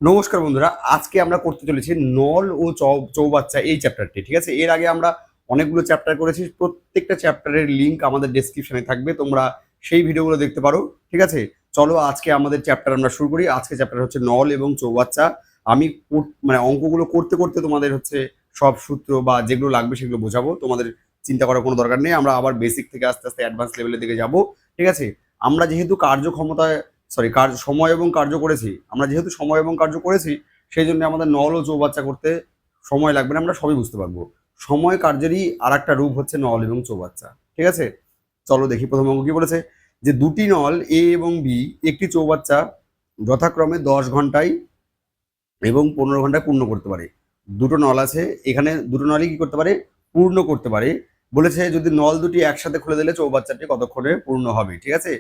নমস্কার বন্ধুরা, আজকে আমরা করতে চলেছি নল ও চৌবাচ্চা এই চ্যাপ্টারটি। ঠিক আছে, এর আগে আমরা অনেকগুলো চ্যাপ্টার করেছি, প্রত্যেকটা চ্যাপ্টারের লিঙ্ক আমাদের ডেসক্রিপশনে থাকবে, তোমরা সেই ভিডিওগুলো দেখতে পারো। ঠিক আছে, চলো আজকে আমাদের চ্যাপ্টার আমরা শুরু করি। আজকে চ্যাপ্টার হচ্ছে নল এবং চৌবাচ্চা। আমি মানে অঙ্কগুলো করতে করতে তোমাদের হচ্ছে সব সূত্র বা যেগুলো লাগবে সেগুলো বোঝাবো, তোমাদের চিন্তা করার কোনো দরকার নেই। আমরা আবার বেসিক থেকে আস্তে আস্তে অ্যাডভান্স লেভেলের দিকে যাব। ঠিক আছে, আমরা যেহেতু কার্যক্ষমতায় কার্য সময় এবং কার্য করেছি, আমরা যেহেতু সময় এবং কার্য করেছি, সেই জন্য আমাদের নল ও চৌবাচ্চা করতে সময় লাগবে না, আমরা সবই বুঝতে পারবো। সময় কার্যেরই আর একটা রূপ হচ্ছে নল এবং চৌবাচ্চা। ঠিক আছে, চলো দেখি প্রথম অঙ্ক কি বলেছে। যে দুটি নল এ এবং বি একটি চৌবাচ্চা যথাক্রমে 10 ঘন্টায় এবং 15 ঘন্টায় পূর্ণ করতে পারে। দুটো নল আছে, এখানে দুটো নলই কি করতে পারে, পূর্ণ করতে পারে। বলেছে যদি নল দুটি একসাথে খুলে দিলে চৌবাচ্চাটি কতক্ষণে পূর্ণ হবে। ঠিক আছে,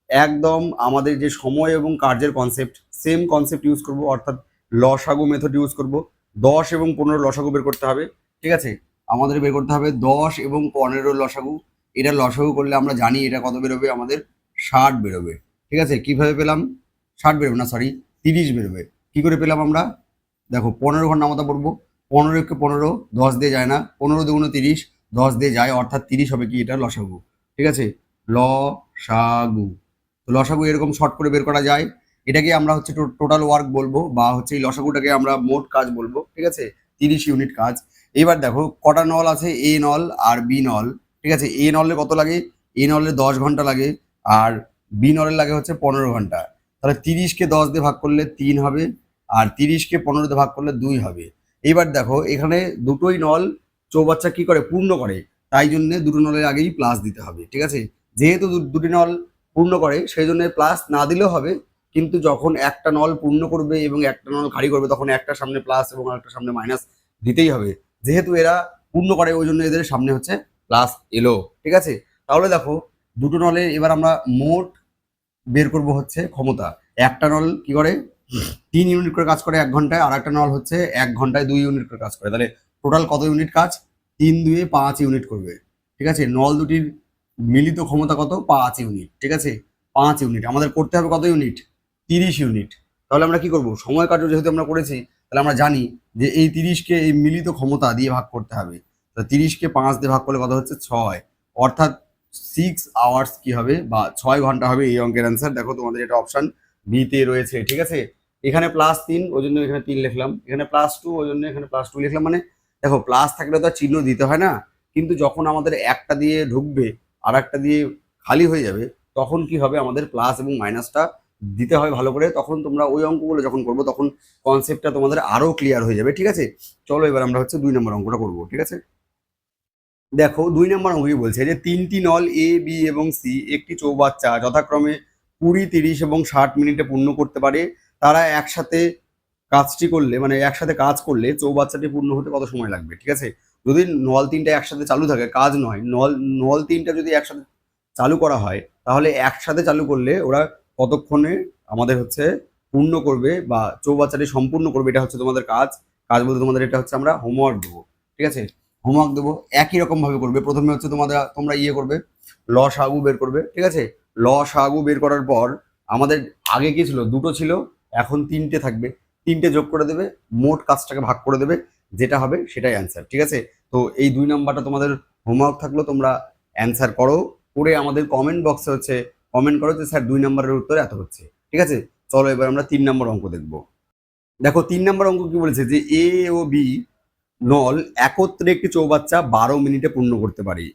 একদম আমাদের যে সময় এবং কার্যের কনসেপ্ট, সেম কনসেপ্ট ইউজ করব, অর্থাৎ লসাগু মেথড ইউজ করব। 10 এবং 15 লসাগু বের করতে হবে। ঠিক আছে, আমাদের বের করতে হবে 10 এবং 15 লসাগু। এটা লসাগু করলে আমরা জানি এটা কত বেরোবে, আমাদের 60 বেরোবে। ঠিক আছে, কিভাবে পেলাম? 60 বেরোবে না, সরি 30 বেরোবে। কি করে পেলাম আমরা? দেখো 15 ঘন্টা মতো পড়বো। 15 কে 15 10 দিয়ে যায় না, 15 দুগুণে 30, 10 দিয়ে যায়, অর্থাৎ 30 হবে কি এটা লসাগু। ঠিক আছে, লসাগু। তো লসাগু এরকম শর্ট করে বের করা যায়। এটাকে আমরা হচ্ছে টোটাল ওয়ার্ক বলবো, বা হচ্ছে এই লসাগুটাকে আমরা মোট কাজ বলবো। ঠিক আছে, 30 ইউনিট কাজ। এবার দেখো কটা নল আছে, এ নল আর বি নল। ঠিক আছে, এ নলে কত লাগে? এ নলে 10 ঘন্টা লাগে, আর বি নলের লাগে হচ্ছে 15 ঘন্টা। তাহলে 30কে 10 দিয়ে ভাগ করলে 3 হবে, আর 30কে 15 দিয়ে ভাগ করলে 2 হবে। এবার দেখো এখানে দুটোই নল চৌবাচ্চা কি করে, পূর্ণ করে, তাই জন্য দুটো নলের আগেই প্লাস দিতে হবে। ঠিক আছে, যেহেতু দুটি নল পূর্ণ করে সেই জন্য প্লাস না দিলেও হবে, কিন্তু যখন একটা নল পূর্ণ করবে এবং একটা নল খালি করবে তখন একটা সামনে প্লাস এবং একটা সামনে মাইনাস দিতেই হবে। যেহেতু এরা পূর্ণ করে ওই জন্য এদের সামনে হচ্ছে প্লাস এলো। ঠিক আছে, তাহলে দেখো দুটো নলের এবার আমরা মোট বের করব হচ্ছে ক্ষমতা। একটা নল কি করে, 3 ইউনিট করে কাজ করে 1 ঘন্টায়, আর একটা নল হচ্ছে 1 ঘন্টায় 2 ইউনিট করে কাজ করে। তাহলে টোটাল কত ইউনিট কাজ? 3 দুয়ে 5 ইউনিট করবে। ঠিক আছে, নল দুটির মিলিত ক্ষমতা কত? 5 ইউনিট। ঠিক আছে, 5 ইউনিট আমাদের করতে হবে কত ইউনিট? 30 ইউনিট। তাহলে আমরা কি করব, সময় কার্য যেহেতু আমরা করেছি, তাহলে আমরা জানি যে এই 30কে এই মিলিত ক্ষমতা দিয়ে ভাগ করতে হবে। তো 30কে 5 দিয়ে ভাগ করলে কত হচ্ছে? 6, অর্থাৎ 6 আওয়ার্স কি হবে, বা 6 ঘন্টা হবে এই অঙ্কের অ্যান্সার। দেখো তোমাদের এটা অপশন বিতে রয়েছে। ঠিক আছে, এখানে +3 ওই জন্য এখানে 3 লিখলাম, এখানে +2 ওই জন্য এখানে +2 লিখলাম। মানে দেখো প্লাস থাকলে তো আর চিহ্ন দিতে হয় না, কিন্তু যখন আমাদের একটা দিয়ে ঢুকবে আর একটা দিয়ে খালি হয়ে যাবে, তখন কি হবে, আমাদের প্লাস এবং মাইনাসটা দিতে হয় ভালো করে। তখন তোমরা ওই অঙ্কগুলো যখন করবো তখন কনসেপ্টটা তোমাদের আরো ক্লিয়ার হয়ে যাবে। ঠিক আছে, চলো এবার আমরা হচ্ছে 2 নম্বর অঙ্কটা করবো। ঠিক আছে, দেখো 2 নম্বর অঙ্কে বলছে যে তিনটি নল এ বি এবং সি একটি চৌবাচ্চা যথাক্রমে 20 30 এবং 60 মিনিটে পূর্ণ করতে পারে। তারা একসাথে কাজটি করলে, মানে একসাথে কাজ করলে চৌবাচ্চাটি পূর্ণ হতে কত সময় লাগবে। ঠিক আছে, যদি নল তিনটা একসাথে চালু থাকে, কাজ নয়, নল নল তিনটা যদি একসাথে চালু করা হয়, তাহলে একসাথে চালু করলে ওরা কতক্ষণে আমাদের হচ্ছে পূর্ণ করবে বা চৌবাচ্চাটি সম্পূর্ণ করবে, এটা হচ্ছে তোমাদের কাজ। কাজ বলতে তোমাদের এটা হচ্ছে আমরা হোমওয়ার্ক দেবো। ঠিক আছে, হোমওয়ার্ক দেবো একই রকম ভাবে করবে। প্রথমে হচ্ছে তোমরা করবে, লসাগু বের করবে। ঠিক আছে, লসাগু বের করার পর আমাদের আগে কি ছিল, দুটো ছিল, এখন তিনটে থাকবে। তিনটে যোগ করে দেবে, মোট কাজটাকে ভাগ করে দেবে, যেটা হবে সেটাই অ্যান্সার। ঠিক আছে, তো এই 2 নাম্বারটা তোমাদের হোমওয়ার্ক থাকলো, তোমরা অ্যান্সার করো, করে আমাদের কমেন্ট বক্সে হচ্ছে কমেন্ট করো যে স্যার 2 নাম্বারের উত্তর এত হচ্ছে। ঠিক আছে, চলো এবার আমরা 3 নম্বর অঙ্ক দেখবো। দেখো 3 নম্বর অঙ্ক কি বলেছে, যে এ ও বি নল একত্রে একটি চৌবাচ্চা 12 মিনিটে পূর্ণ করতে পারে।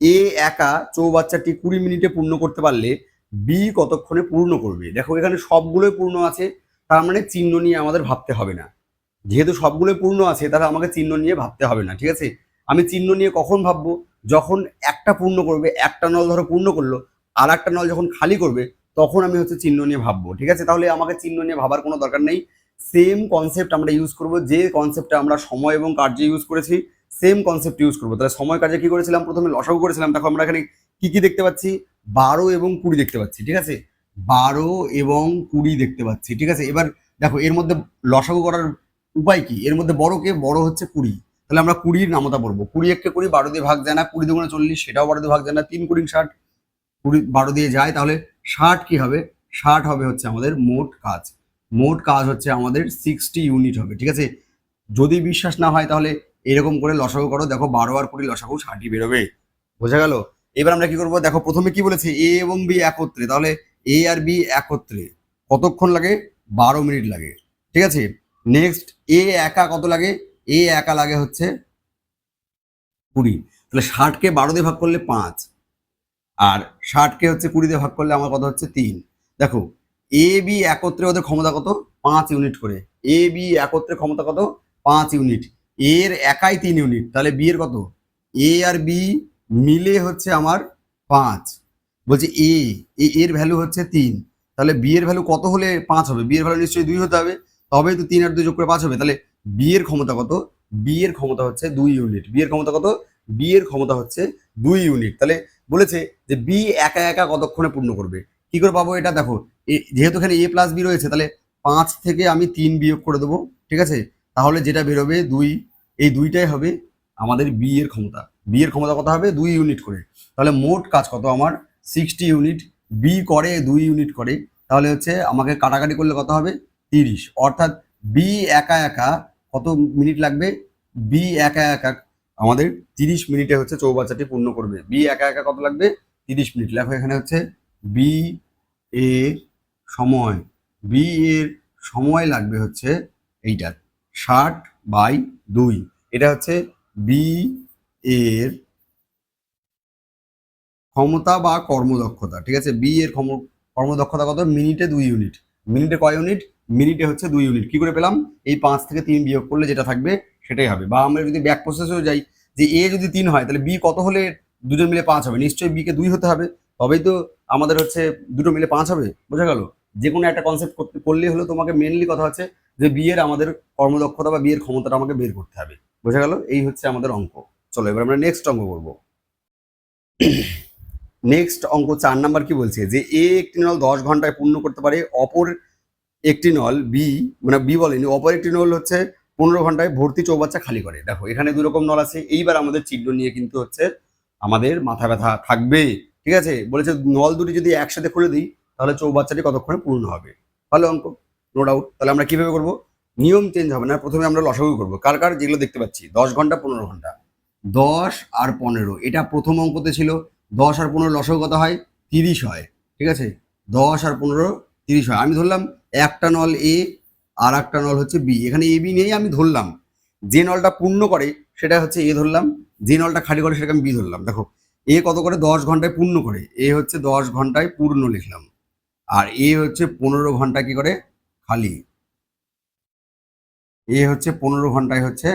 এ একা চৌবাচ্চাটি 20 মিনিটে পূর্ণ করতে পারলে বি কতক্ষণে পূর্ণ করবে। দেখো এখানে সবগুলোই পূর্ণ আছে, তার মানে চিহ্ন নিয়ে আমাদের ভাবতে হবে না। যেহেতু সবগুলোই পূর্ণ আছে, তাহলে আমাকে চিহ্ন নিয়ে ভাবতে হবে না। ঠিক আছে, আমি চিহ্ন নিয়ে কখন ভাববো, যখন একটা পূর্ণ করবে, একটা নল ধরো পূর্ণ করলো, আর একটা নল যখন খালি করবে, তখন আমি হচ্ছে চিহ্ন নিয়ে ভাববো। ঠিক আছে, তাহলে আমাকে চিহ্ন নিয়ে ভাবার কোনো দরকার নেই। সেম কনসেপ্ট আমরা ইউজ করব, যে কনসেপ্টটা আমরা সময় এবং কার্যে ইউজ করেছি, সেম কনসেপ্ট ইউজ করবো। তাহলে সময় কার্যে কি করেছিলাম, প্রথমে লসাগু করেছিলাম। দেখো আমরা এখানে কি কি দেখতে পাচ্ছি, 12 এবং 20 দেখতে পাচ্ছি। ঠিক আছে, 12 এবং 20 দেখতে পাচ্ছি। ঠিক আছে, এবার দেখো এর মধ্যে লসাগু করার উপায় কি, এর মধ্যে বড় কে, বড় হচ্ছে 20। তাহলে আমরা 20-র নামতা পড়বো। 20 1 কে 20, 12 দিয়ে ভাগ যায় না, 20 দুগুণে 40, সেটাও 12 দিয়ে ভাগ যায় না, 3 20 60, 20 12 দিয়ে যায়, তাহলে 60 কি হবে, 60 হবে হচ্ছে আমাদের মোট কাজ। মোট কাজ হচ্ছে আমাদের 60 ইউনিট হবে, ঠিক আছে। যদি বিশ্বাস না হয় তাহলে এরকম করে লসাগু করো, দেখো 12 আর 20 লসাগু 60 বেরোবে। বোঝা গেল? এবার আমরা কি করবো, দেখো প্রথমে কি বলেছে, এ এবং বি একত্রে, তাহলে এ আর বি একত্রে কতক্ষণ লাগে, 12 মিনিট লাগে, ঠিক আছে। নেক্সট এ একা কত লাগে, এ একা লাগে হচ্ছে 20, তাহলে 60কে 12 দিয়ে ভাগ করলে 5, আর 60কে হচ্ছে 20 দিয়ে ভাগ করলে আমার কত হচ্ছে 3। দেখো এ বি একত্রে ওদের ক্ষমতা কত, 5 ইউনিট করে। এ বি একত্রে ক্ষমতা কত, 5 ইউনিট। এর একাই 3 ইউনিট, তাহলে বি এর কত, এ আর বি মিলে হচ্ছে আমার 5। বলছে এর ভ্যালু হচ্ছে 3, তাহলে বি এর ভ্যালু কত হলে 5 হবে, বি এর ভ্যালু নিশ্চয়ই 2 হতে হবে, তবেই তো 3 আর 2 যোগ করে 5 হবে। তাহলে বি এর ক্ষমতা কত, বি এর ক্ষমতা হচ্ছে 2 ইউনিট। বি এর ক্ষমতা কত, বি এর ক্ষমতা হচ্ছে 2 ইউনিট। তাহলে বলেছে যে বি একা একা কতক্ষণে পূর্ণ করবে। কি করে পাবো এটা, দেখো যেহেতু এখানে এ প্লাস বি রয়েছে, তাহলে 5 থেকে আমি 3 বিয়োগ করে দেবো, ঠিক আছে। তাহলে যেটা বেরোবে 2, এই 2টাই হবে আমাদের বি এর ক্ষমতা। বি এর ক্ষমতা কত হবে, 2 ইউনিট করে। তাহলে মোট কাজ কত আমার, 60 ইউনিট। বি করে 2 ইউনিট করে, তাহলে হচ্ছে আমাকে কাটাকাটি করলে কত হবে, 30। অর্থাৎ বি একা একা কত মিনিট লাগবে, বি একা একা আমাদের 30 মিনিটে হচ্ছে চৌবাচ্চাটি পূর্ণ করবে। বি একা একা কত লাগবে, 30 মিনিট। লেখো এখানে হচ্ছে বি এর সময়, বি এর সময় লাগবে হচ্ছে এইটা 60/2। এটা হচ্ছে বি এর ক্ষমতা বা কর্মদক্ষতা, ঠিক আছে। বি এর কর্মদক্ষতা কত, মিনিটে 2 ইউনিট। মিনিটে কয় ইউনিট, মিনিটে হচ্ছে 2 ইউনিট। কি করে পেলাম, এই 5 থেকে 3 বিয়োগ করলে যেটা থাকবে সেটাই হবে। বা আমরা যদি ব্যাক প্রসেসেও যাই, যে এ যদি 3 হয় তাহলে বি কত হলে দুজন মিলে 5 হবে, নিশ্চয়ই বি কে 2 হতে হবে, তবেই তো আমাদের হচ্ছে দুটো মিলে 5 হবে। বোঝা গেল? যে কোনো একটা কনসেপ্ট করলেই হলো, তোমাকে মেনলি কথা হচ্ছে যে বি এর আমাদের কর্মদক্ষতা বা বি এর ক্ষমতাটা আমাকে বের করতে হবে। বোঝা গেল? এই হচ্ছে আমাদের অঙ্ক। চলো এবার আমরা নেক্সট অঙ্ক করবো। নেক্সট অঙ্ক 4 নাম্বার কি বলছে, যে এ একটি নল 10 ঘন্টায় পূর্ণ করতে পারে, অপর একটি নল বি, মানে বি বলেনি, অপর একটি নল হচ্ছে 15 ঘন্টায় ভর্তি চৌবাচ্চা খালি করে। দেখো এখানে 2 রকম নল আছে, এইবার আমাদের চিহ্ন নিয়ে কিন্তু হচ্ছে আমাদের মাথা ব্যথা থাকবে, ঠিক আছে। বলেছে নল দুটি যদি একসাথে খুলে দিই তাহলে চৌবাচ্চাটি কতক্ষণে পূর্ণ হবে। ভালো অঙ্ক, নো ডাউট। তাহলে আমরা কিভাবে করবো, নিয়ম চেঞ্জ হবে না, প্রথমে আমরা লসাগু করবো। কার কার, যেগুলো দেখতে পাচ্ছি 10 ঘন্টা 15 ঘন্টা, 10 আর 15, এটা প্রথম অঙ্কতে ছিল। 10 আর 15 লসাগু কত হয়, 30 হয়, ঠিক আছে। 10 আর 15 30 হয়। আমি ধরলাম একটা নল এ আর একটা নল হচ্ছে বি, এখানে এ বি নেই, আমি ধরলাম যে নলটা পূর্ণ করে সেটা হচ্ছে এ ধরলাম, যে নলটা খালি করে সেটাকে আমি বি ধরলাম। দেখো এ কত করে, 10 ঘন্টায় পূর্ণ করে, এ হচ্ছে 10 ঘন্টায় পূর্ণ লিখলাম, আর এ হচ্ছে 15 ঘন্টা কি করে খালি, এ হচ্ছে 15 ঘন্টায় হচ্ছে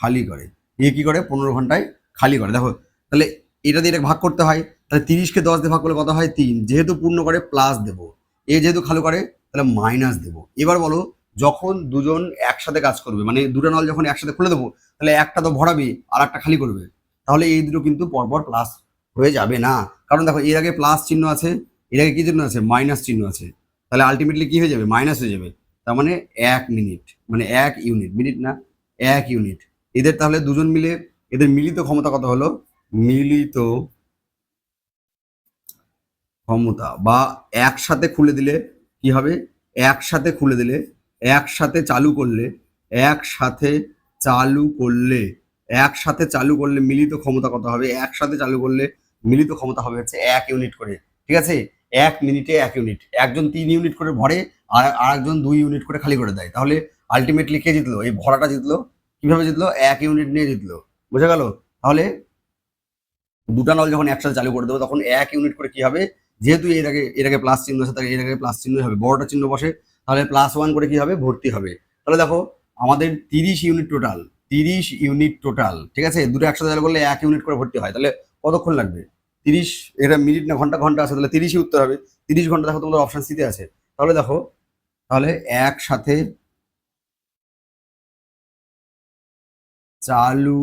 খালি করে, এ কি করে 15 ঘন্টায় খালি করে। দেখো তাহলে এটা দিয়ে এটা ভাগ করতে হয়, তাহলে 30কে 10 দিয়ে ভাগ করলে কত হয়, 3। যেহেতু পূর্ণ করে প্লাস দেবো, এ যেহেতু খালি করে তাহলে মাইনাস দেবো। এবার বলো, যখন দুজন একসাথে কাজ করবে, মানে দুটো নল যখন একসাথে খুলে দেবো, তাহলে একটা তো ভরাবে আর একটা খালি করবে, তাহলে এই দুটো কিন্তু পরপর প্লাস হয়ে যাবে না। কারণ দেখো এর আগে প্লাস চিহ্ন আছে, এর আগে কি চিহ্ন আছে, মাইনাস চিহ্ন আছে, তাহলে আলটিমেটলি কি হয়ে যাবে, মাইনাস হয়ে যাবে। তার মানে 1 মিনিট, মানে 1 ইউনিট, মিনিট না, 1 ইউনিট। এদের তাহলে দুজন মিলে এদের মিলিত ক্ষমতা কত হলো, মিলিত ক্ষমতা বা একসাথে খুলে দিলে কি হবে, একসাথে খুলে দিলে, একসাথে চালু করলে, একসাথে চালু করলে, একসাথে চালু করলে মিলিত ক্ষমতা কত হবে, একসাথে চালু করলে মিলিত ক্ষমতা হবে হচ্ছে 1 ইউনিট করে, ঠিক আছে। 1 মিনিটে 1 ইউনিট, একজন 3 ইউনিট করে ভরে আর আরেকজন 2 ইউনিট করে খালি করে দেয়, তাহলে আলটিমেটলি কে জিতলো, এই ভরাটা জিতলো। কিভাবে জিতলো, 1 ইউনিট নিয়ে জিতলো। বোঝা গেল? তাহলে দুটা নল যখন একসাথে চালু করে দেবো তখন 1 ইউনিট করে কি হবে, যেহেতু এর আগে প্লাস চিহ্ন আছে তাহলে এর আগে প্লাস চিহ্নই হবে, বড়টা চিহ্ন বসে, তাহলে +1 করে কি হবে, ভর্তি হবে। তাহলে দেখো আমাদের 30 ইউনিট টোটাল, 30 ইউনিট টোটাল, ঠিক আছে। দুটো একসাথে চালু করলে 1 ইউনিট করে ভর্তি হয়, তাহলে কতক্ষণ লাগবে, 30, এটা মিনিট না ঘন্টা, ঘন্টা আছে, তাহলে 30ই উত্তর হবে। 30 ঘন্টা, দেখো তোমাদের অপশন সিতে আছে। তাহলে দেখো, তাহলে একসাথে চালু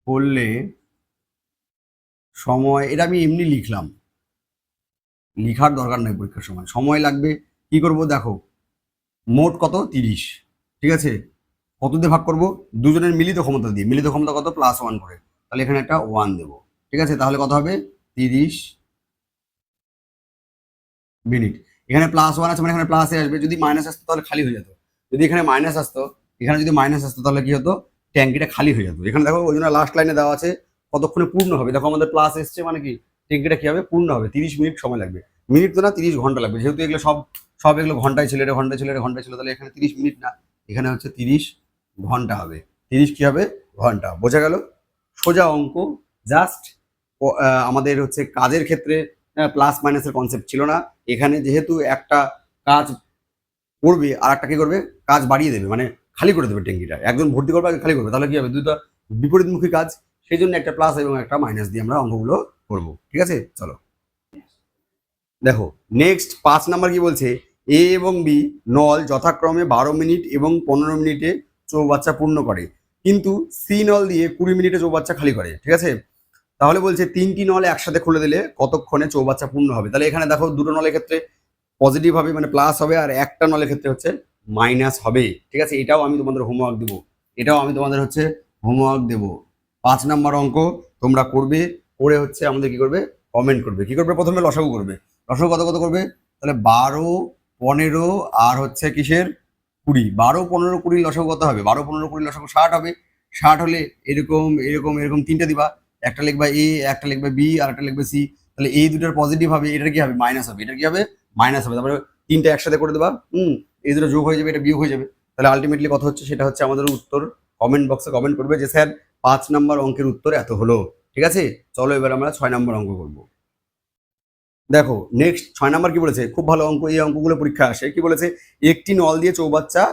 করলে সময়, এটা আমি এমনি লিখলাম, লিখার দরকার নেই পরীক্ষার সময়, সময় লাগবে। কি করব, দেখো মোট কত, 30, ঠিক আছে। কত দিয়ে ভাগ করব, দুজনের মিলিত ক্ষমতা দিয়ে, মিলিত ক্ষমতা কত, +1 করে, তাহলে এখানে একটা 1 দেবো, ঠিক আছে। তাহলে কত হবে, 30 মিনিট। এখানে +1 আছে মানে এখানে প্লাস আসবে, যদি মাইনাস আসতো তাহলে খালি হয়ে যেত, যদি এখানে মাইনাস আসতো, এখানে যদি মাইনাস আসতো তাহলে কি হতো, ট্যাঙ্কিটা খালি হয়ে যেত। এখানে দেখো ওই জন্য লাস্ট লাইনে দেওয়া আছে কতক্ষণে পূর্ণ হবে, দেখো আমাদের প্লাস এসছে মানে কি ট্যাঙ্কিটা কি হবে, পূর্ণ হবে, 30 মিনিট সময় লাগবে, মিনিট তো না 30 ঘন্টা লাগবে, যেহেতু এগুলো সব সব এগুলো ঘন্টায় ছিল, এটা ঘন্টায় ছিল, এটা ঘন্টায় ছিল, তাহলে এখানে 30 মিনিট না, এখানে হচ্ছে 30 ঘন্টা হবে, 30 কি হবে ঘন্টা, বোঝা গেল? সোজা অঙ্ক, জাস্ট আমাদের হচ্ছে কাজের ক্ষেত্রে প্লাস মাইনাসের কনসেপ্ট ছিল না, এখানে যেহেতু একটা কাজ করবে আর একটা কি করবে, কাজ বাড়িয়ে দেবে, মানে খালি করে দেবে ট্যাঙ্কিটা, একজন ভর্তি করবে আগে খালি করবে, তাহলে কি হবে, দুটো বিপরীতমুখী কাজ, সেই জন্য একটা প্লাস এবং একটা মাইনাস দিয়ে আমরা অঙ্কগুলো করবো, ঠিক আছে? চলো দেখো নেক্সট 5 নাম্বার কি বলছে, এ এবং বি নল যথাক্রমে 12 মিনিট এবং 15 মিনিটে চৌবাচ্চা পূর্ণ করে, কিন্তু সি নল দিয়ে 20 মিনিটে চৌবাচ্চা খালি করে, ঠিক আছে? তাহলে বলছে 3টি নল একসাথে খুলে দিলে কতক্ষণে চৌবাচ্চা পূর্ণ হবে, তাহলে এখানে দেখো দুটো নলের ক্ষেত্রে পজিটিভ হবে মানে প্লাস হবে, আর একটা নলের ক্ষেত্রে হচ্ছে মাইনাস হবে, ঠিক আছে? এটাও আমি তোমাদের হোমওয়ার্ক দেবো, এটাও আমি তোমাদের হচ্ছে হোমওয়ার্ক দেবো, 5 নাম্বার অঙ্ক তোমরা করবে, করে হচ্ছে আমাদের কি করবে, কমেন্ট করবে, কি করবে, প্রথমে লসাগু করবে, লসাগু কত কত করবে, তাহলে 12 15 আর হচ্ছে কিসের 20, 12 15 20 লসাগু কত হবে, 12 15 20 লসাগু 60 হবে, 60 হলে এরকম এরকম এরকম তিনটা দিবা, একটা লিখবা এ, একটা লিখবে বি, আর একটা লিখবে সি, তাহলে এই দুটোর পজিটিভ হবে, এটার কি হবে মাইনাস হবে, এটার কি হবে মাইনাস হবে, তারপরে তিনটা একসাথে করে দেবা, এই দুটো যোগ হয়ে যাবে, এটা বিয়োগ হয়ে যাবে, তাহলে আলটিমেটলি কত হচ্ছে সেটা হচ্ছে আমাদের উত্তর, কমেন্ট বক্সে কমেন্ট করবে যে স্যার 5 নাম্বার অঙ্কের উত্তর এত হলো, ঠিক আছে? চলো এবার আমরা 6 নাম্বার অঙ্ক করবো। দেখো নেক্সট 6 নাম্বার কি বলেছে, খুব ভালো অঙ্ক, এই অঙ্কগুলো পরীক্ষা আসে, কি বলেছে, একটি নল দিয়ে চৌবাচ্চা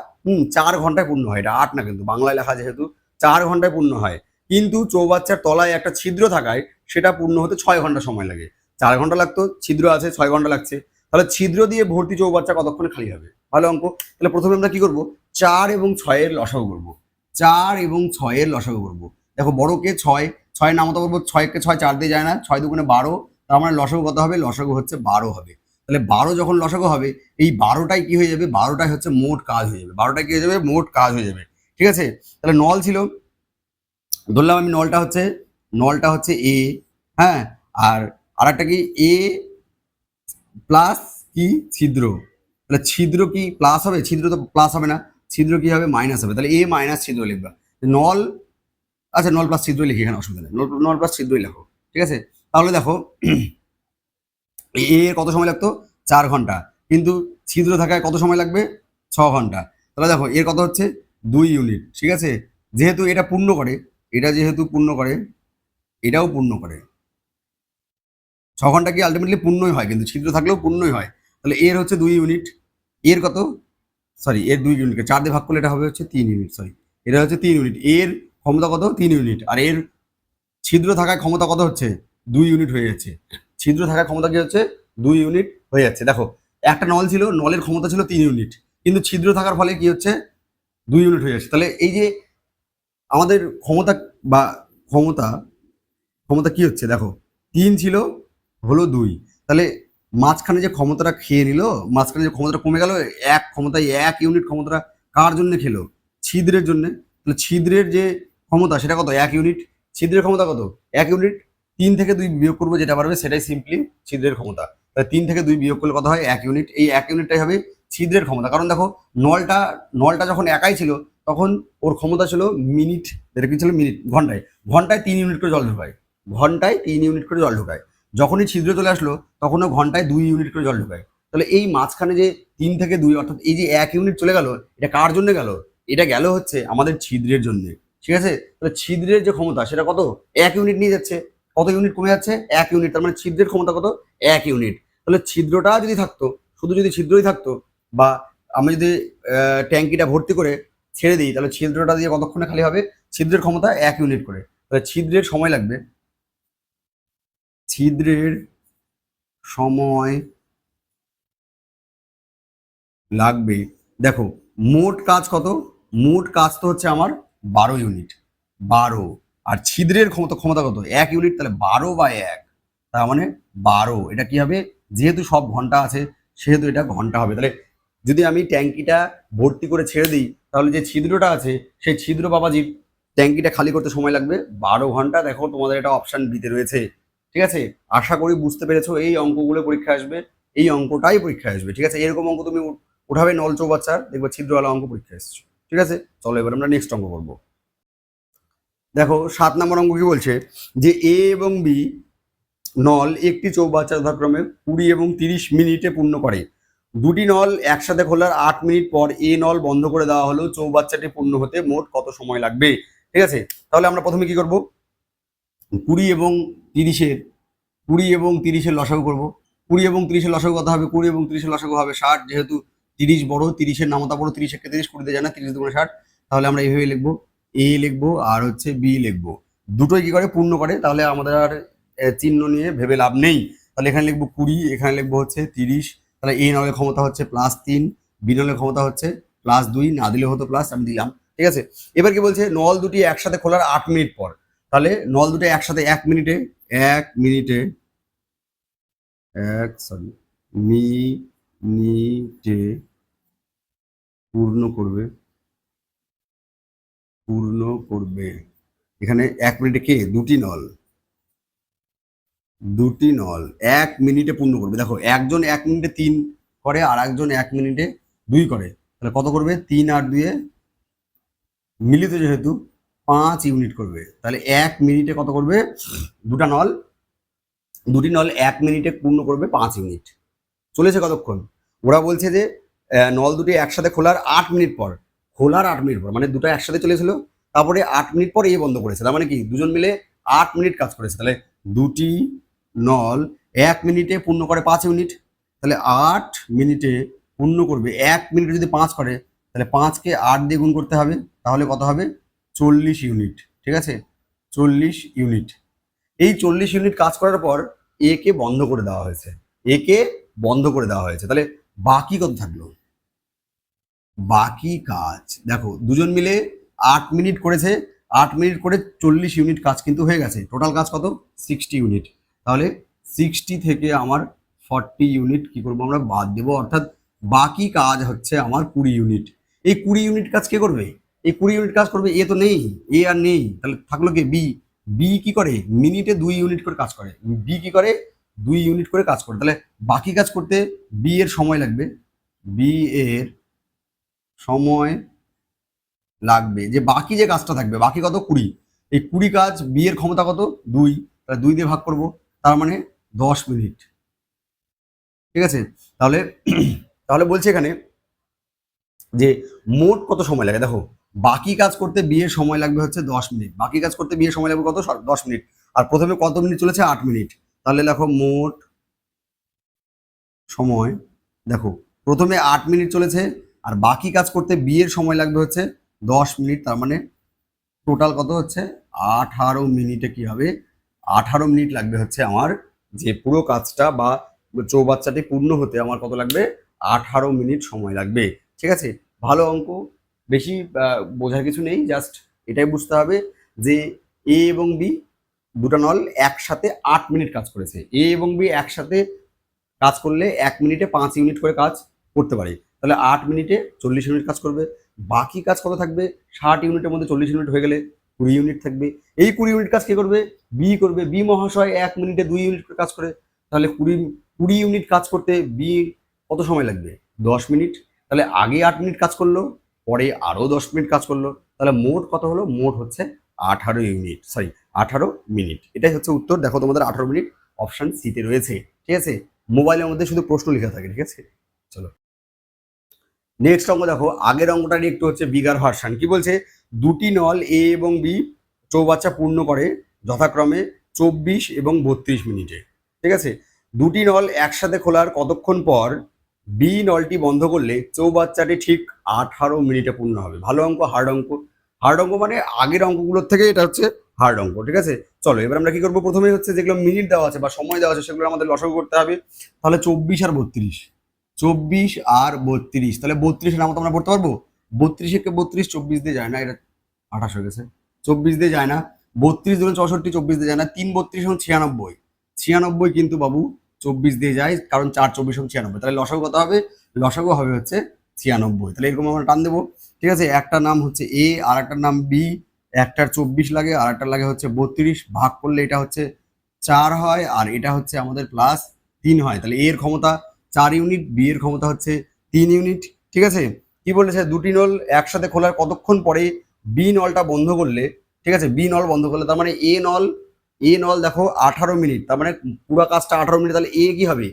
4 ঘন্টায় পূর্ণ হয়, এটা 8 না কিন্তু বাংলায় লেখা যেহেতু 4 ঘন্টায় পূর্ণ হয়, কিন্তু চৌবাচ্চার তলায় একটা ছিদ্র থাকায় সেটা পূর্ণ হতে 6 ঘন্টা সময় লাগে, 4 ঘন্টা লাগতো, ছিদ্র আছে 6 ঘন্টা লাগছে, তাহলে ছিদ্র দিয়ে ভর্তি চৌবাচ্চা কতক্ষণে খালি হবে, ভালো অঙ্ক। তাহলে প্রথমে আমরা কি করব, 4 এবং 6 এর লসাগু করবো, 4 এবং 6 এর লসাগু করবো, দেখো বড়কে 6, 6 নামতা করবো, 6কে 6 4 দিয়ে যায় না, 6 দুগুণে 12, তার মানে লসাগু কত হবে, লসাগু হচ্ছে 12 হবে, তাহলে 12 যখন লসাগু হবে এই 12টাই কি হয়ে যাবে, 12টাই হচ্ছে মোট কাজ হয়ে যাবে, 12টাই কি হয়ে যাবে, মোট কাজ হয়ে যাবে, ঠিক আছে? তাহলে নল ছিল, ধরলাম আমি নলটা হচ্ছে এ, হ্যাঁ, আর আরেকটা কি এ প্লাস কি ছিদ্র, তাহলে ছিদ্র কি প্লাস হবে, ছিদ্র তো প্লাস হবে না, ছিদ্র কি হবে মাইনাস হবে, তাহলে এ মাইনাস ছিদ্র লিখবা, নল, আচ্ছা নল প্লাস ছিদ্র লিখি, এখানে অসুবিধা নেই, নল প্লাস ছিদ্রই লেখো, ঠিক আছে? তাহলে দেখো এর কত সময় লাগতো, 4 ঘন্টা, কিন্তু ছিদ্র থাকায় কত সময় লাগবে, 6 ঘন্টা, তাহলে দেখো এর কত হচ্ছে 2 ইউনিট, ঠিক আছে? যেহেতু এটা পূর্ণ করে, এটা যেহেতু পূর্ণ করে, এটাও পূর্ণ করে, 6 ঘন্টা কি আলটিমেটলি পূর্ণই হয়, কিন্তু ছিদ্র থাকলেও পূর্ণই হয়, তাহলে এর হচ্ছে 2 ইউনিট, এর কত, সরি এর 2 ইউনিটকে 4 দিয়ে ভাগ করলে এটা হবে হচ্ছে 3 ইউনিট, সরি এটা হচ্ছে 3 ইউনিট, এর ক্ষমতা কত 3 ইউনিট, আর এর ছিদ্র থাকায় ক্ষমতা কত হচ্ছে 2 ইউনিট হয়ে যাচ্ছে, ছিদ্র থাকার ক্ষমতা কি হচ্ছে 2 ইউনিট হয়ে যাচ্ছে, দেখো একটা নল ছিল, নলের ক্ষমতা ছিল 3 ইউনিট, কিন্তু ছিদ্র থাকার ফলে কি হচ্ছে 2 ইউনিট হয়ে যাচ্ছে, তাহলে এই যে আমাদের ক্ষমতা বা ক্ষমতা ক্ষমতা কি হচ্ছে দেখো 3 ছিল হলো 2, তাহলে মাঝখানে যে ক্ষমতাটা খেয়ে নিল, মাঝখানে যে ক্ষমতাটা কমে গেল, এক ক্ষমতায় 1 ইউনিট ক্ষমতাটা কার জন্য খেলো, ছিদ্রের জন্য, তাহলে ছিদ্রের যে ক্ষমতা সেটা কত 1 ইউনিট, ছিদ্রের ক্ষমতা কত 1 ইউনিট, 3 থেকে 2 বিয়োগ করবো যেটা পারবে সেটাই সিম্পলি ছিদ্রের ক্ষমতা, তাহলে 3 থেকে 2 বিয়োগ করলে কত হয় 1 ইউনিট, এই 1 ইউনিটটাই হবে ছিদ্রের ক্ষমতা, কারণ দেখো নলটা যখন একাই ছিল তখন ওর ক্ষমতা ছিল মিনিট, যেটা কি ছিল মিনিট, ঘন্টায় ঘন্টায় 3 ইউনিট করে জল ঢোকায়, ঘন্টায় 3 ইউনিট করে জল ঢোকায়, যখনই ছিদ্র চলে আসলো তখনও ঘন্টায় 2 ইউনিট করে জল ঢোকায়, তাহলে এই মাঝখানে যে 3 থেকে 2 অর্থাৎ এই যে 1 ইউনিট চলে গেল, এটা কার জন্য গেল, এটা গেল হচ্ছে আমাদের ছিদ্রের জন্য, ঠিক আছে? তাহলে ছিদ্রের যে ক্ষমতা সেটা কত 1 ইউনিট নিয়ে যাচ্ছে, কত ইউনিট কমে যাচ্ছে 1 ইউনিট, তার মানে ছিদ্রের ক্ষমতা কত 1 ইউনিট, তাহলে ছিদ্রটা যদি থাকতো, শুধু যদি ছিদ্রই থাকতো, বা আমি যদি ট্যাঙ্কিটা ভর্তি করে ছেড়ে দিই, তাহলে ছিদ্রটা দিয়ে কতক্ষণে খালি হবে, ছিদ্রের ক্ষমতা 1 ইউনিট করে, তাহলে ছিদ্রের সময় লাগবে, ছিদ্রের সময় লাগবে, দেখো মোট কাজ কত, মোট কাজ তো হচ্ছে আমার 12 ইউনিট, 12, আর ছিদ্রের ক্ষমতা কত 1 ইউনিট, তাহলে 12/1, তার মানে 12, এটা কি হবে, যেহেতু সব ঘন্টা আছে সেহেতু এটা ঘন্টা হবে, তাহলে যদি আমি ট্যাঙ্কিটা ভর্তি করে ছেড়ে দিই তাহলে যে ছিদ্রটা আছে সেই ছিদ্র বাবাজির ট্যাঙ্কিটা খালি করতে সময় লাগবে 12 ঘন্টা, দেখো তোমাদের এটা অপশন বিতে রয়েছে, ঠিক আছে? আশা করি বুঝতে পেরেছো, এই অঙ্কগুলো পরীক্ষা আসবে, এই অঙ্কটাই পরীক্ষায় আসবে, ঠিক আছে? এরকম অঙ্ক তুমি উঠাবে নল চৌবাচ্চার, দেখবে ছিদ্রওয়ালা অঙ্ক পরীক্ষায় এসছে, ঠিক আছে? চলো এবার আমরা নেক্সট অঙ্ক করবো। দেখো 7 নম্বর অঙ্ক কি বলছে, যে এ এবং বি নল একটি চৌবাচ্চা যথাক্রমে 20 এবং 30 মিনিটে পূর্ণ করে। দুটি নল একসাথে খোলার 8 মিনিট পর এ নল বন্ধ করে দেওয়া হলো, চৌবাচ্চাটি পূর্ণ হতে মোট কত সময় লাগবে? ঠিক আছে, তাহলে আমরা প্রথমে কি করব, 20 এবং 30-এর 20 এবং 30-এর লসাগু করব। 20 এবং 30-এর লসাগু কত হবে? 20 এবং 30-এর লসাগু হবে 60, যেহেতু 30 বড়, 30-এর নামতা বড়, 30 একে 30, 20 যায় না, 30 দুগুণে 60। তাহলে আমরা এইভাবে লিখবো, এ লিখবো আর হচ্ছে বি লিখবো, দুটোই কি করে পূর্ণ করে, তাহলে আমাদের আর চিহ্ন নিয়ে ভেবে লাভ নেই। তাহলে এখানে লিখবো 20, এখানে লিখবো হচ্ছে 30। তাহলে এ নলের ক্ষমতা হচ্ছে +3, বি নলের ক্ষমতা হচ্ছে +2, না দিলে হতো প্লাস, আমি দিলাম, ঠিক আছে? এবার কি বলছে, নল দুটি একসাথে খোলার 8 মিনিট পর। তাহলে নল দুটো একসাথে 1 মিনিটে মিনিটে পূর্ণ করবে। এখানে 1 মিনিটে কে? দুটি নল 1 মিনিটে পূর্ণ করবে। দেখো একজন 1 মিনিটে 3 করে আর একজন 1 মিনিটে 2 করে, তাহলে কত করবে? 3 আর 2 মিলিত যেহেতু 5 ইউনিট করবে। তাহলে 1 মিনিটে কত করবে? দুটি নল 1 মিনিটে পূর্ণ করবে 5 ইউনিট। চলেছে কতক্ষণ? ওরা বলছে যে নল দুটি একসাথে খোলার 8 মিনিট পর, মানে দুটো একসাথে চলেছিল, তারপরে 8 মিনিট পর এ বন্ধ করেছে, তার মানে কি দুজন মিলে 8 মিনিট কাজ করেছে। তাহলে দুটি নল 1 মিনিটে পূর্ণ করে 5 ইউনিট, তাহলে 8 মিনিটে পূর্ণ করবে। 1 মিনিটে যদি 5 করে, তাহলে 5কে 8 দিয়ে গুণ করতে হবে, তাহলে কত হবে? 40 ইউনিট, ঠিক আছে? 40 ইউনিট। এই 40 ইউনিট কাজ করার পর একে বন্ধ করে দেওয়া হয়েছে, তাহলে বাকি কত থাকলো? বাকি কাজ দেখো, দুজন মিলে 8 মিনিট করেছে, 8 মিনিট করে 40 ইউনিট কাজ কিন্তু হয়ে গেছে। টোটাল কাজ কত? 60 ইউনিট। তাহলে 60 থেকে আমার 40 ইউনিট কি করবো আমরা? বাদ দেবো, অর্থাৎ বাকি কাজ হচ্ছে আমার 20 ইউনিট। এই 20 ইউনিট কাজ কে করবে? এই 20 ইউনিট কাজ করবে এ, তো নেই, এ আর নেই, তাহলে থাকলো কে? বি। বি কি করে? মিনিটে 2 ইউনিট করে কাজ করে। বি কি করে? 2 ইউনিট করে কাজ করে। তাহলে বাকি কাজ করতে বি এর সময় লাগবে, বি এর সময় লাগবে, যে বাকি যে কাজটা থাকবে, বাকি কত? 20। এই 20 কাজ বি এর ক্ষমতা কত? 2, তাহলে 2 দিয়ে ভাগ করব, তার মানে 10 মিনিট, ঠিক আছে? তাহলে তাহলে বলছে এখানে যে মোট কত সময় লাগে। দেখো বাকি কাজ করতে বি এর সময় লাগবে হচ্ছে 10 মিনিট, বাকি কাজ করতে বি এর সময় লাগবে কত? 10 মিনিট। আর প্রথমে কত মিনিট চলেছে? 8 মিনিট। তাহলে দেখো মোট সময়, দেখো প্রথমে 8 মিনিট চলেছে, আর বাকি কাজ করতে বি এর সময় লাগবে হচ্ছে 10 মিনিট, তার মানে টোটাল কত হচ্ছে? 18 মিনিটে কি হবে? 18 মিনিট লাগবে হচ্ছে আমার যে পুরো কাজটা বা চৌবাচ্চাটি পূর্ণ হতে আমার কত লাগবে? 18 মিনিট সময় লাগবে, ঠিক আছে? ভালো অঙ্ক, বেশি বোঝার কিছু নেই, জাস্ট এটাই বুঝতে হবে যে এ এবং বি দুটো নল একসাথে 8 মিনিট কাজ করেছে। এ এবং বি একসাথে কাজ করলে 1 মিনিটে 5 ইউনিট করে কাজ করতে পারে, তাহলে 8 মিনিটে 40 ইউনিট কাজ করবে। বাকি কাজ কত থাকবে? 60 ইউনিটের মধ্যে 40 ইউনিট হয়ে গেলে 20 ইউনিট থাকবে। এই 20 ইউনিট কাজ কে করবে? বি করবে। বি মহাশয় 1 মিনিটে 2 ইউনিট করে কাজ করে, তাহলে 20 ইউনিট কাজ করতে বি কত সময় লাগবে? 10 মিনিট। তাহলে আগে 8 মিনিট কাজ করলো, পরে আরও 10 মিনিট কাজ করলো, তাহলে মোট কত হলো? মোট হচ্ছে 18 ইউনিট, 18 মিনিট। এটাই হচ্ছে উত্তর। দেখো তোমাদের 18 মিনিট অপশন সিতে রয়েছে, ঠিক আছে? মোবাইলের মধ্যে শুধু প্রশ্ন লেখা থাকে, ঠিক আছে? চলো নেক্সট অঙ্ক দেখো, আগের অঙ্কটারই একটু হচ্ছে বিগার ভার্সান। কি বলছে? দুটি নল এ এবং বি চৌবাচ্চা পূর্ণ করে যথাক্রমে 24 এবং 32 মিনিটে, ঠিক আছে? দুটি নল একসাথে খোলার কতক্ষণ পর বি নলটি বন্ধ করলে চৌবাচ্চাটি ঠিক 18 মিনিটে পূর্ণ হবে। ভালো অঙ্ক, হার্ড অঙ্ক। হার্ড অঙ্ক মানে আগের অঙ্কগুলোর থেকে এটা হচ্ছে হার্ড অঙ্ক, ঠিক আছে? চলো এবার আমরা কি করবো, প্রথমে হচ্ছে যেগুলো মিনিট দেওয়া আছে বা সময় দেওয়া আছে সেগুলো আমাদের লসাগু করতে হবে। তাহলে 24 আর 32, 24 আর 32, তাহলে 32-এর নামতা আমরা পড়তে পারবো। 32 একে 32 24 দিয়ে যায় না, এটা 28 হয়ে গেছে। 24 দিয়ে যায় না, 32 ধরুন 64, 24 দিয়ে যায় না। 3 32 এখন 96, 96 কিন্তু বাবু 24 দিয়ে যায়, কারণ 4 24 এখন 96। তাহলে লসাগু কত হবে? লসাগু হবে হচ্ছে 96। তাহলে এরকম আমরা টান দেবো, ঠিক আছে? একটা নাম হচ্ছে এ, আর একটার নাম বি, একটার 24 লাগে আর একটার লাগে হচ্ছে 32, ভাগ করলে এটা হচ্ছে 4 হয়, আর এটা হচ্ছে আমাদের +3 হয়। তাহলে এর ক্ষমতা 4 ইউনিট, বি এর ক্ষমতা হচ্ছে 3 ইউনিট। ঠিক আছে, কি বলেছে, দুটি নল একসাথে খোলার কতক্ষণ পরে বি নলটা বন্ধ করলে, ঠিক আছে, বি নল বন্ধ করলে, তার মানে এ নল দেখো 18 মিনিট, তার মানে পুরো কাজটা 18 মিনিট, তাহলে এ কি হবে,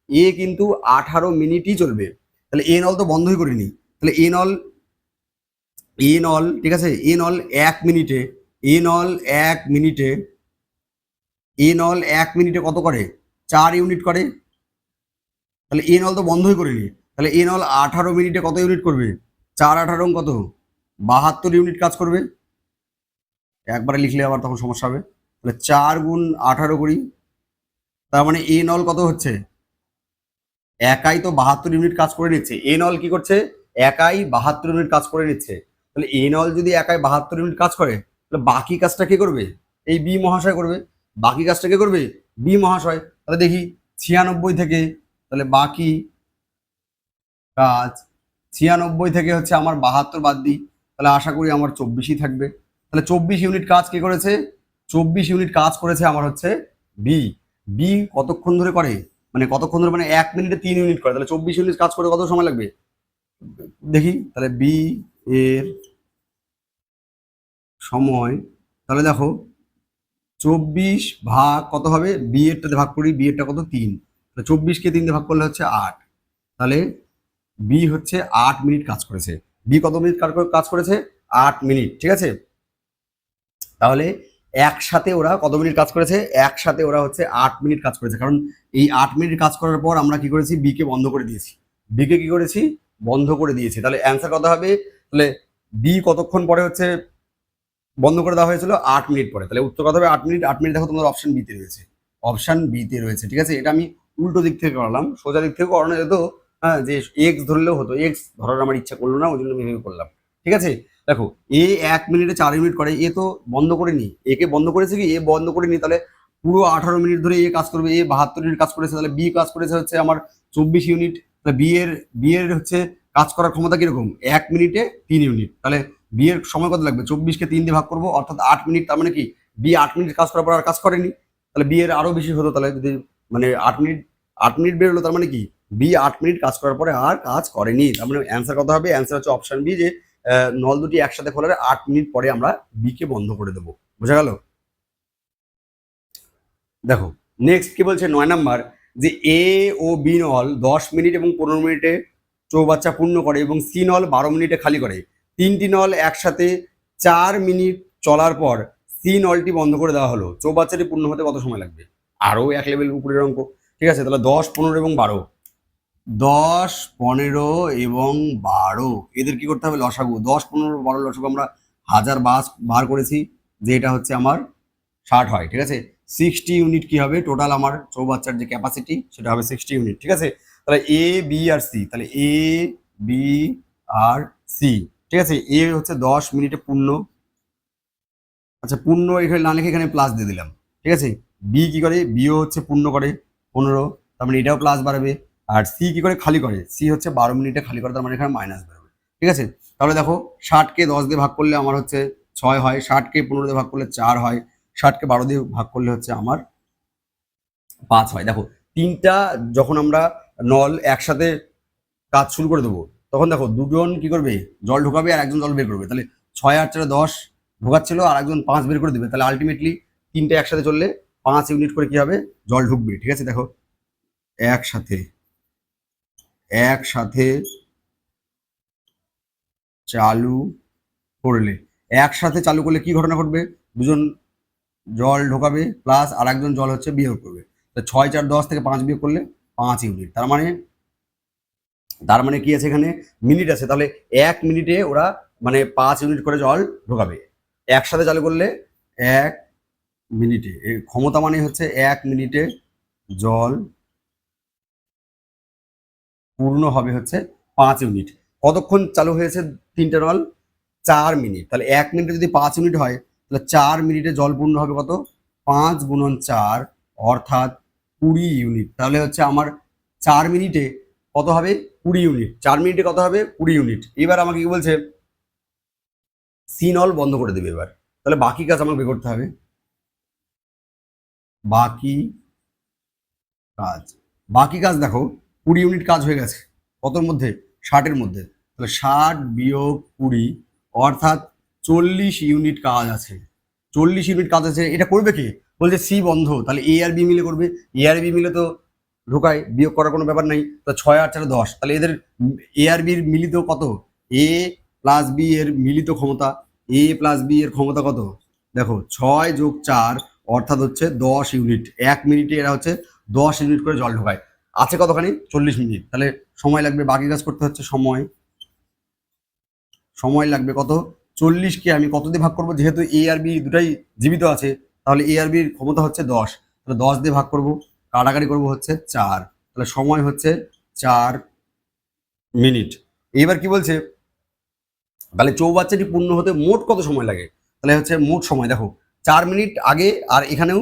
এ কিন্তু 18 মিনিটই চলবে। তাহলে এ নল তো বন্ধই করিনি, তাহলে এ নল ঠিক আছে, এ নল 1 মিনিটে, এ নল 1 মিনিটে, এ নল 1 মিনিটে কত করে, 4 ইউনিট করে। তাহলে এ নল তো বন্ধই করিনি, তাহলে এ নল 18 মিনিটে কত ইউনিট করবে, 4 18 কত, 72 ইউনিট কাজ করবে। একবারে লিখলে আবার তখন সমস্যা হবে, তাহলে 4 × 18 করি, তার মানে এ নল কত হচ্ছে, একাই তো 72 ইউনিট কাজ করে নিচ্ছে। এ নল কি করছে, একাই 72 ইউনিট কাজ করে নিচ্ছে। তাহলে এ নল যদি একাই 72 ইউনিট কাজ করে, তাহলে বাকি কাজটা কে করবে, এই বি মহাশয় করবে। বাকি কাজটা কে করবে, বি মহাশয়। তাহলে দেখি 96 থেকে, তাহলে বাকি কাজ 96 থেকে হচ্ছে আমার 72 বাদ দিই, তাহলে আশা করি আমার 24ই থাকবে। তাহলে 24 ইউনিট কাজ কে করেছে, 24 ইউনিট কাজ করেছে আমার হচ্ছে বি। বি কতক্ষণ ধরে করে, মানে কতক্ষণ ধরে, মানে 1 মিনিটে 3 ইউনিট করে, তাহলে 24 ইউনিট কাজ করে কত সময় লাগবে দেখি। তাহলে বি এর সময়, তাহলে দেখো 24 ভাগ কত হবে, বি এরটাতে ভাগ করি, বি এরটা কত 3, 24কে 3 দিয়ে ভাগ করলে হচ্ছে 8, তাহলে বি হচ্ছে 8 মিনিট কাজ করেছে। বি কত মিনিট কাজ করেছে, 8 মিনিট। ঠিক আছে, তাহলে একসাথে ওরা কত মিনিট কাজ করেছে, একসাথে ওরা হচ্ছে 8 মিনিট কাজ করেছে, কারণ এই 8 মিনিট কাজ করার পর আমরা কি করেছি, বিকে বন্ধ করে দিয়েছি, বিকে কি করেছি, বন্ধ করে দিয়েছি। তাহলে অ্যান্সার কত হবে, তাহলে বি কতক্ষণ পরে হচ্ছে বন্ধ করে দেওয়া হয়েছিল, 8 মিনিট পরে। তাহলে উত্তর কত হবে, 8 মিনিট। 8 মিনিট দেখো তোমাদের অপশন বিতে রয়েছে, অপশন বিতে রয়েছে। ঠিক আছে, এটা আমি উল্টো দিক থেকে করলাম, সোজা দিক থেকে করানো যেত, হ্যাঁ, যে এক্স ধরলেও হতো, এক্স ধরার আমার ইচ্ছা করলো না, ওই জন্য আমি এভাবে করলাম। ঠিক আছে, দেখো এ 1 মিনিটে 4 ইউনিট করে, এ তো বন্ধ করেনি, একে বন্ধ করেছে কি, এ বন্ধ করেনি, তাহলে পুরো 18 মিনিট ধরে এ কাজ করবে, এ 72 ইউনিট কাজ করেছে, তাহলে বি কাজ করেছে হচ্ছে আমার 24 ইউনিট। তাহলে বি এর হচ্ছে কাজ করার ক্ষমতা কিরকম, 1 মিনিটে 3 ইউনিট। তাহলে বি এর সময় কত লাগবে, 24কে 3 দিয়ে ভাগ করবো, অর্থাৎ 8 মিনিট। তার মানে কি বি 8 মিনিট কাজ করার পর আর কাজ করেনি, তাহলে বি এর আরো বেশি হতো। তাহলে যদি মানে 8 মিনিট বেরোলো, তার মানে কি বি 8 মিনিট কাজ করার পরে আর কাজ করেনি। তার মানে অ্যান্সার কত হবে, অ্যান্সার হচ্ছে অপশন বি, যে নল দুটি একসাথে খোলার 8 মিনিট পরে আমরা বি কে বন্ধ করে দেবো। বোঝা গেল। দেখো নেক্সট কি বলছে, 9 নাম্বার, যে এ ও বি নল 10 মিনিট এবং 15 মিনিটে চৌবাচ্চা পূর্ণ করে এবং সি নল 12 মিনিটে খালি করে। তিনটি নল একসাথে 4 মিনিট চলার পর সি নলটি বন্ধ করে দেওয়া হলো, চৌবাচ্চাটি পূর্ণ হতে কত সময় লাগবে। আরও এক লেভেল উপরের অঙ্ক। ঠিক আছে, তাহলে 10 15 এবং 12, 10 15 এবং 12 এদের কি করতে হবে, লসাগু। 10 15 12 লসাগু আমরা হাজার বার করেছি, যে এটা হচ্ছে আমার 60 হয়। ঠিক আছে, 60 ইউনিট কি হবে, টোটাল আমার চৌবাচ্চার যে ক্যাপাসিটি সেটা হবে 60 ইউনিট। ঠিক আছে, তাহলে এ বি আর সি, তাহলে এ বি আর সি। ঠিক আছে, এ হচ্ছে 10 মিনিটে পূর্ণ, আচ্ছা পূর্ণ এখানে না লিখে এখানে প্লাস দিয়ে দিলাম। ঠিক আছে, বি কি করে, বিও হচ্ছে পূর্ণ করে 15, তার মানে এটাও প্লাস বাড়বে। আর সি কি করে, খালি করে, সি হচ্ছে 12 মিনিটে খালি করে, তার মানে এখানে মাইনাস বেরোবে। ঠিক আছে, তাহলে দেখো 60কে 10 দিয়ে ভাগ করলে আমার হচ্ছে 6 হয়, 60কে 15 দিয়ে ভাগ করলে 4 হয়, 60কে 12 দিয়ে ভাগ করলে হচ্ছে আমার 5 হয়। দেখো তিনটা যখন আমরা নল একসাথে কাজ শুরু করে দেবো, তখন দেখো দুজন কি করবে, জল ঢোকাবে আর একজন জল বের করবে। তাহলে 6 আর 4 10 ঢোকাচ্ছিল, আর একজন 5 বের করে দেবে। তাহলে আলটিমেটলি তিনটে একসাথে চললে 5 ইউনিট করে কি হবে, জল ঢুকবে। ঠিক আছে, দেখো একসাথে একসাথে চালু করলে, একসাথে চালু করলে কি ঘটনা ঘটবে, দুজন জল ঢোকাবে প্লাস আর একজন জল হচ্ছে বিয়োগ করবে। তো 6 4 10 থেকে 5 বিয়োগ করলে 5 ইউনিট। তার মানে কি আছে, এখানে মিনিট আছে, তাহলে 1 মিনিটে ওরা মানে 5 ইউনিট করে জল ঢোকাবে। একসাথে চালু করলে 1 মিনিটে, এর ক্ষমতা মানে হচ্ছে 1 মিনিটে জল পূর্ণ হবে হচ্ছে 5 ইউনিট। কতক্ষণ চালু হয়েছে তিনটে নল, 4 মিনিট। তাহলে 1 মিনিটে যদি 5 ইউনিট হয়, তাহলে 4 মিনিটে জল পূর্ণ হবে কত, 5 × 4 অর্থাৎ 20 ইউনিট। তাহলে হচ্ছে আমার 4 মিনিটে কত হবে, 20 ইউনিট। 4 মিনিটে কত হবে, 20 ইউনিট। এবার আমাকে কি বলছে, সি নল বন্ধ করে দেবে এবার। তাহলে বাকি কাজ আমাকে বের করতে হবে, বাকি কাজ। বাকি কাজ দেখো 20 ইউনিট কাজ হয়ে গেছে কতর মধ্যে, 60-এর মধ্যে। তাহলে 60 বিয়োগ 20 অর্থাৎ 40 ইউনিট কাজ আছে। 40 ইউনিট কাজ আছে, এটা করবে কি? বলছে সি বন্ধ, তাহলে এ আর বি মিলে করবে। এ আর বি মিলে তো ঢোকায়, বিয়োগ করার কোনো ব্যাপার নাই। তো 6 আর 4 10, তাহলে এদের এ আর বির মিলিত কত? এ প্লাস বি এর মিলিত ক্ষমতা, এ প্লাস বি এর ক্ষমতা কত? দেখো 6 যোগ 4 অর্থাৎ হচ্ছে 10 ইউনিট। 1 মিনিটে এরা হচ্ছে 10 ইউনিট করে জল ঢোকায়। আছে কতখানি? 40 মিনিট। তাহলে সময় লাগবে, বাকি কাজ করতে হচ্ছে সময় লাগবে কত? 40কে আমি কত দিয়ে ভাগ করবো? যেহেতু এ আর বি দুটাই জীবিত আছে, তাহলে এ আর বির ক্ষমতা হচ্ছে 10, তাহলে 10 দিয়ে ভাগ করবো, কাটাকাটি করবো হচ্ছে 4, তাহলে সময় হচ্ছে 4 মিনিট। এইবার কি বলছে? তাহলে চৌবাচ্চাটি পূর্ণ হতে মোট কত সময় লাগে? তাহলে হচ্ছে মোট সময় দেখো 4 মিনিট আগে, আর এখানেও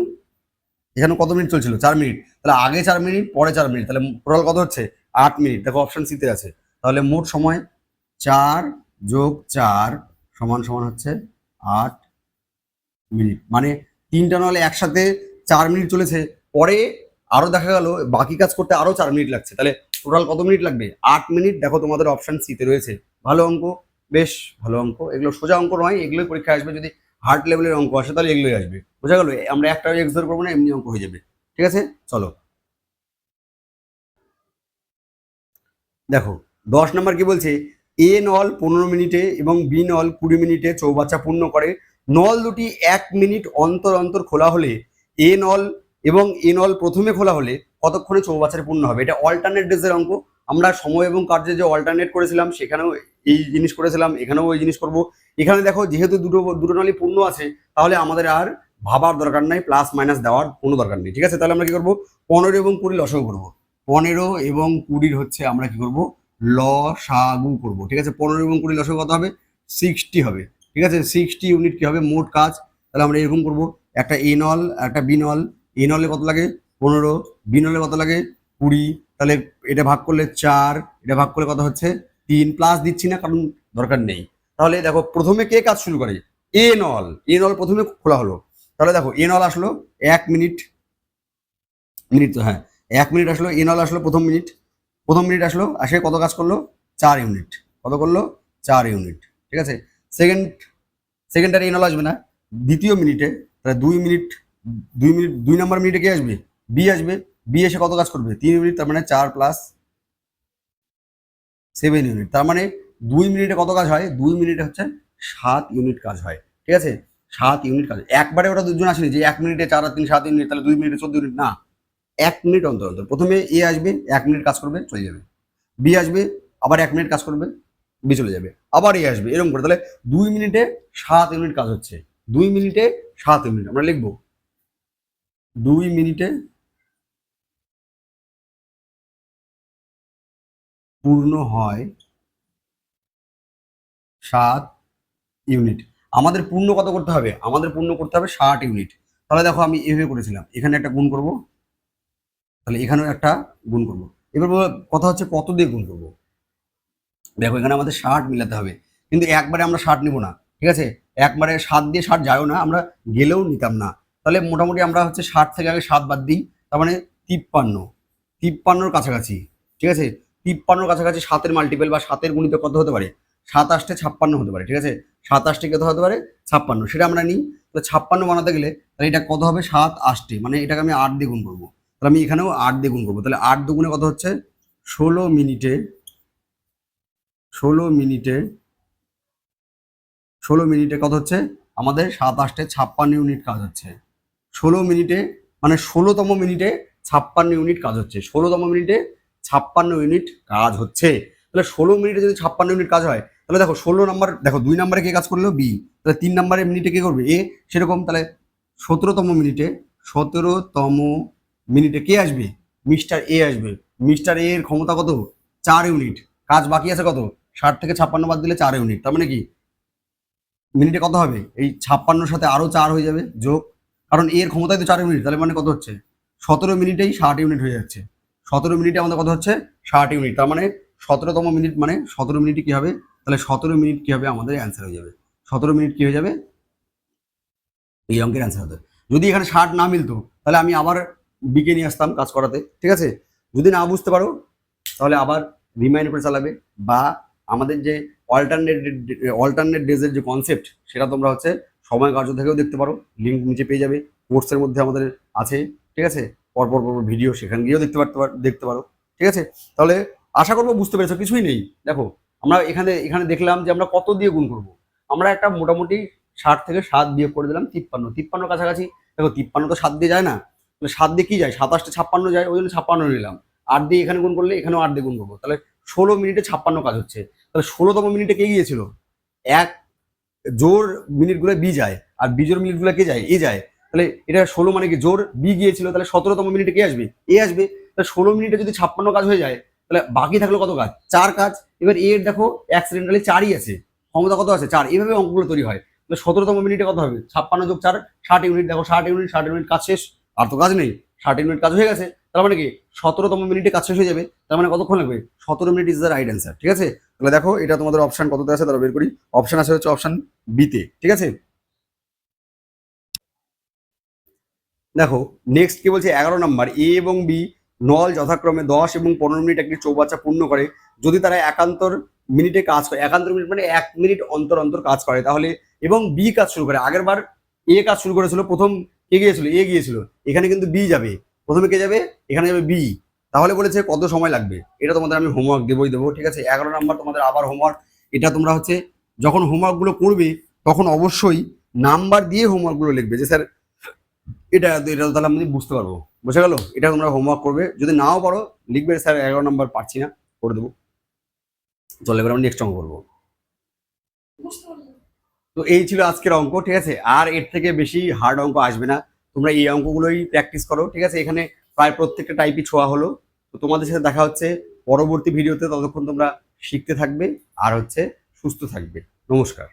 কত মিনিট চলছিল? 4 মিনিট। তাহলে আগে 4 মিনিট, পরে 4 মিনিট, তাহলে টোটাল কত হচ্ছে? 8 মিনিট। দেখো অপশন সিতে আছে। তাহলে মোট সময় 4 যোগ 4 সমান সমান হচ্ছে 8 মিনিট। মানে তিনটা নলে একসাথে 4 মিনিট চলেছে, পরে আরো দেখা গেল বাকি কাজ করতে আরো 4 মিনিট লাগছে, তাহলে টোটাল কত মিনিট লাগবে? 8 মিনিট। দেখো তোমাদের অপশন সিতে রয়েছে। ভালো অঙ্ক, বেশ ভালো অঙ্ক। এগুলো সোজা অঙ্ক নয়, এগুলোই পরীক্ষা আসবে। যদি হার্ড লেভেলের অঙ্ক আসে তাহলে এগুলোই আসবে, বোঝা গেল? আমরা একটা এক্স ধরে করবো না, এমনি অঙ্ক হয়ে যাবে। ঠিক আছে, চলো দেখো 10 নম্বর কি বলছে? এ নল 15 মিনিটে এবং বি নল 20 মিনিটে চৌবাচ্চা পূর্ণ করে। নল দুটি 1 মিনিট অন্তর অন্তর খোলা হলে এ নল এবং এ নল প্রথমে খোলা হলে কতক্ষণে চৌবাচ্চাটা পূর্ণ হবে? এটা অল্টারনেট ডেজের অঙ্ক। আমরা সময় এবং কার্যে যে অল্টারনেট করেছিলাম সেখানেও এই জিনিস করেছিলাম, এখানেও ওই জিনিস করব। এখানে দেখো যেহেতু দুটো নলই পূর্ণ আছে, তাহলে আমাদের আর ভাবার দরকার নাই, প্লাস মাইনাস দেওয়ার কোনো দরকার নেই। ঠিক আছে, তাহলে আমরা কি করবো? 15 এবং 20 লসাগু করবো। 15 এবং 20 হচ্ছে আমরা কি করব? লসাগু করব। ঠিক আছে, 15 এবং 20 লসাগু কত হবে? 60 হবে। ঠিক আছে, 60 ইউনিট কি হবে? মোট কাজ। তাহলে আমরা এরকম করব, একটা এ নল একটা বি নল। এ নলে কত লাগে? 15, বি নলে কত লাগে? 20। তাহলে এটা ভাগ করলে 4, এটা ভাগ করলে কত হচ্ছে? 3। প্লাস দিচ্ছি না কারণ দরকার নেই। তাহলে দেখো প্রথমে কে কাজ শুরু করে? এ নল প্রথমে খোলা হলো। তাহলে দেখো এ নল আসলো 1 মিনিট, তো হ্যাঁ 1 মিনিট আসলো। এ নল আসলো প্রথম মিনিট আসলো, আসে কত কাজ করলো? 4 ইউনিট। কত করলো? 4 ইউনিট। ঠিক আছে, সেকেন্ডারে এ নল আসবে না। দ্বিতীয় মিনিটে, তাহলে 2 মিনিট, 2 মিনিট 2 নম্বর মিনিটে কে আসবে? বি আসবে। বি এসে কত কাজ করবে? 3 ইউনিট, তার মানে 4 প্লাস 7 ইউনিট। তার মানে 2 মিনিটে কত কাজ হয়? 2 মিনিটে হচ্ছে 7 ইউনিট কাজ হয়। ঠিক আছে, 7 ইউনিট কাজ। একবারে ওটা দুজন আসেনি যে 1 মিনিটে 4 আর 3 7 ইউনিট, তাহলে 2 মিনিটে 14 ইউনিট না। 1 মিনিট অন্তর অন্তর প্রথমে এ আসবে, 1 মিনিট কাজ করবে, চলে যাবে। বি আসবে, আবার 1 মিনিট কাজ করবে, বি চলে যাবে। আবার এ আসবে, এরকম করে। তাহলে 2 মিনিটে 7 ইউনিট কাজ হচ্ছে। 2 মিনিটে 7 ইউনিট আমরা লিখবো। 2 মিনিটে পূর্ণ হয় 7 ইউনিট। আমাদের পূর্ণ কত করতে হবে? আমাদের পূর্ণ করতে হবে 60 ইউনিট। তাহলে দেখো আমি এভাবে করেছিলাম, এখানে একটা গুণ করব, তাহলে এখানেও একটা গুণ করব। এবার কথা হচ্ছে কত দিয়ে গুণ করব। দেখো এখানে আমাদের 60 মিলাতে হবে, কিন্তু একবারে আমরা 60 নিব না। ঠিক আছে, একবারে 7 দিয়ে 60 যায়ও না, আমরা গেলেও নিতাম না। তাহলে মোটামুটি আমরা হচ্ছে 60 থেকে আগে 7 বাদ দিই, তার মানে 53 কাছাকাছি। ঠিক আছে, 53 কাছাকাছি 7-এর মাল্টিপল বা 7-এর গুণিত কত হতে পারে? 7 8 56 হতে পারে। ঠিক আছে, 7 8 কত হতে পারে? 56, সেটা আমরা নিই। তাহলে 56 বানাতে গেলে তাহলে এটা কত হবে? 7 8, মানে এটাকে আমি 8 দিয়ে গুণ করবো। তাহলে আমি এখানেও 8 দিয়ে গুণ করবো। তাহলে 8 দুগুণে কত হচ্ছে? 16 মিনিটে 16 মিনিটে 16 মিনিটে কত হচ্ছে? আমাদের 7 8 56 ইউনিট কাজ হচ্ছে। 16 মিনিটে মানে 16তম মিনিটে 56 ইউনিট কাজ হচ্ছে। 16তম মিনিটে 56 ইউনিট কাজ হচ্ছে। তাহলে 16 মিনিটে যদি 56 ইউনিট কাজ হয়, তাহলে দেখো 16 নম্বর, দেখো 2 নম্বরে কে কাজ করলো? বি। তাহলে 3 নম্বরের মিনিটে কে করবে? এ। সেরকম তাহলে 17তম মিনিটে কে আসবে? মিস্টার এ আসবে। মিস্টার এ এর ক্ষমতা কত? 4 ইউনিট। কাজ বাকি আছে কত? 60 থেকে 56 বাদ দিলে 4 ইউনিট। তার মানে কি মিনিটে কত হবে? এই 56-র সাথে আরো 4 হয়ে যাবে যোগ, কারণ এর ক্ষমতায় তো 4 ইউনিট। তাহলে মানে কত হচ্ছে? 17 মিনিটেই 60 ইউনিট হয়ে যাচ্ছে। 17 মিনিটে আমাদের কত হচ্ছে? 60 ইউনিট। তার মানে 17তম মিনিট মানে 17 মিনিটে কি হবে? তাহলে 17 মিনিট কি হবে? আমাদের অ্যান্সার হয়ে যাবে। 17 মিনিট কি হয়ে যাবে? এই অঙ্কের অ্যান্সার হতে। যদি এখানে 60 না মিলতো, তাহলে আমি আবার বিকে নিয়ে আসতাম কাজ করাতে। ঠিক আছে, যদি না বুঝতে পারো তাহলে আবার রিমাইন্ড করে চালাবে, বা আমাদের যে অল্টারনেট ডেজের যে কনসেপ্ট সেটা তোমরা হচ্ছে সময় কার্য থেকেও দেখতে পারো, লিঙ্ক নিচে পেয়ে যাবে। কোর্সের মধ্যে আমাদের আছে, ঠিক আছে, পরপর পরপর ভিডিও, সেখানে গিয়েও দেখতে পারো, ঠিক আছে। তাহলে আশা করবো বুঝতে পেরেছো, কিছুই নেই। দেখো আমরা এখানে এখানে দেখলাম যে আমরা কত দিয়ে গুণ করব। আমরা একটা মোটামুটি 60 থেকে 7 বিয়োগ করে দিলাম 53 কাছাকাছি। দেখো 53 তো 7 দিয়ে যায় না, তাহলে 7 দিয়ে কি যায়, 27 56 যায়, ওই জন্য 56 নিলাম। 8 দিয়ে এখানে গুণ করলে এখানেও 8 দিয়ে গুণ করবো, তাহলে 16 মিনিটে 56 কাজ হচ্ছে। তাহলে 16তম মিনিটে কে গিয়েছিল, এক জোর মিনিটগুলো বি যায়, আর বিজোর মিনিটগুলো কে যায়, এ যায়। তাহলে এটা 16 মানে কি জোর বি গিয়েছিল, তাহলে 17তম মিনিটে কে আসবে, এ আসবে। তাহলে 16 মিনিটে যদি 56 কাজ হয়ে যায়, তাহলে বাকি থাকলো কত কাজ, 4 কাজ। এবার এর দেখো অ্যাক্সিডেন্টালি 4ই আছে, ক্ষমতা কত আছে, 4। এইভাবে অঙ্কগুলো তৈরি হয়। তাহলে 17তম মিনিটে কত হবে, 56 যোগ 4 60 ইউনিট। দেখো 60 ইউনিট কাজ শেষ, আর তো কাজ নেই, 60 ইউনিট কাজ হয়ে গেছে। তার মানে কি 17তম মিনিটে কাজ শেষ হয়ে যাবে, তার মানে কতক্ষণ লাগবে, 17 minute is the right answer, ঠিক আছে। তাহলে দেখো এটা তোমাদের অপশন কততে আছে, তাহলে বের করি। অপশন আছে হচ্ছে অপশন বিতে, ঠিক আছে। দেখো নেক্সট কি বলছে, 11 নম্বর, এ এবং বি নল যথাক্রমে 10 এবং 15 মিনিট একটি চৌবাচ্চা পূর্ণ করে। যদি তারা একান্তর মিনিটে কাজ করে, একান্তর মিনিট মানে 1 মিনিট অন্তর অন্তর কাজ করে, তাহলে এবং বি কাজ শুরু করে। আগের বার এ কাজ শুরু করেছিল, প্রথম কে গিয়েছিল, এ গিয়েছিল, এখানে কিন্তু বি যাবে, প্রথমে কে যাবে, এখানে যাবে বি। তাহলে বলেছে কত সময় লাগবে, এটা তোমাদের আমি হোমওয়ার্ক দেবো, ঠিক আছে। 11 নম্বর তোমাদের আবার হোমওয়ার্ক। এটা তোমরা হচ্ছে যখন হোমওয়ার্কগুলো করবে তখন অবশ্যই নাম্বার দিয়ে হোমওয়ার্কগুলো লিখবে, যে স্যার এটা এটা তাহলে আমি বুঝতে পারবো, বুঝে গেল। এটা তোমরা হোমওয়ার্ক করবে, যদি নাও পারো লিখবে স্যার 11 নম্বর পারছি না, করে দেবো। চলে এবার আমি নেক্সট অঙ্ক করবো। তো এই ছিল আজকের অঙ্ক, ঠিক আছে। আর এর থেকে বেশি হার্ড অঙ্ক আসবে না, তোমরা এই অঙ্কগুলোই প্র্যাকটিস করো, ঠিক আছে। এখানে প্রায় প্রত্যেকটা টাইপই ছোঁয়া হলো। তো তোমাদের সাথে দেখা হচ্ছে পরবর্তী ভিডিওতে, ততক্ষণ তোমরা শিখতে থাকবে আর হচ্ছে সুস্থ থাকবে। নমস্কার।